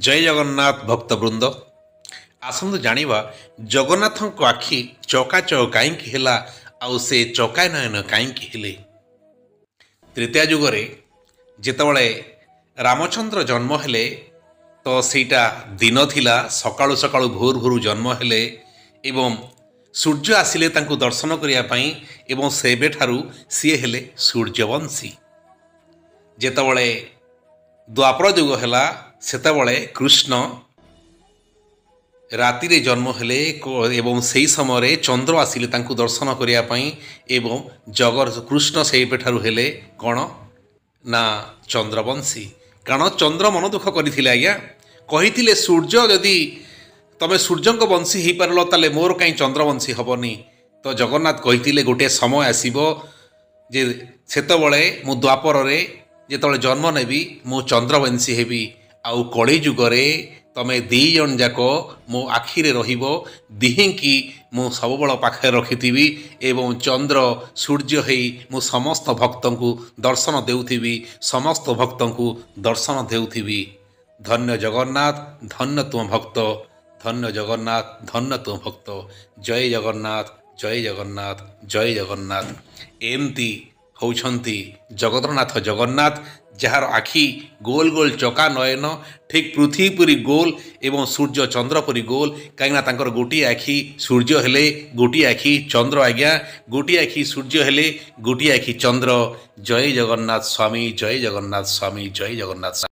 जय जगन्नाथ भक्तवृंद आसतु जानिबा जगन्नाथ आखि चकाचक कहीं है आउ से चकानयन कहीं हेले। तृतीय जुगरे जितेबाला रामचंद्र जन्म हेले तो सीटा दिन थिला सकाळु सकाळु भोर भोर जन्म हेले एवं सूर्य आसिले तांको दर्शन करने एवं सेबेठारु सी हेले सूर्यवंशी। जितेबाला द्वापर जुग है सेतबले कृष्ण राति रे जन्म हेले एवं से समय चंद्र आसिले तांको दर्शन करने एवं जगर कृष्ण से ठारू हेले कौन ना चंद्रवंशी। कारण चंद्र मन दुख करते आज्ञा कही सूर्य जदि तमें सूर्य वंशी हो पार ताले मोर कहीं चंद्रवंशी हेनी। तो जगन्नाथ कही गोटे समय आसब जे सेतबले मु द्वापर जिते जन्म नेबी मु चंद्रवंशी हेबी आउ कली जुगरे तमें दी जन जाक मो आखिरे रहिबो दिहिंकी मु सब बड़ पाखे रखिथिबी एवं चंद्र सूर्य है मु समस्त भक्त को दर्शन देउथिबी समस्त भक्त को दर्शन देउथिबी। धन्य जगन्नाथ धन्य तुम भक्त धन्य जगन्नाथ धन्य तुम भक्त। जय जगन्नाथ जय जगन्नाथ जय जगन्नाथ। एमती होउछंती जगतरनाथ जगन्नाथ जार आखि गोल गोल चका नयन ठीक पृथ्वी पुरी गोल एवं सूर्य चंद्र पुरी गोल कहीं गोटे आखि सूर्य हेले गोटे आखि चंद्र आज्ञा गोटे आखि सूर्य हेले गोटे आखि चंद्र। जय जगन्नाथ स्वामी जय जगन्नाथ स्वामी जय जगन्नाथ स्वामी।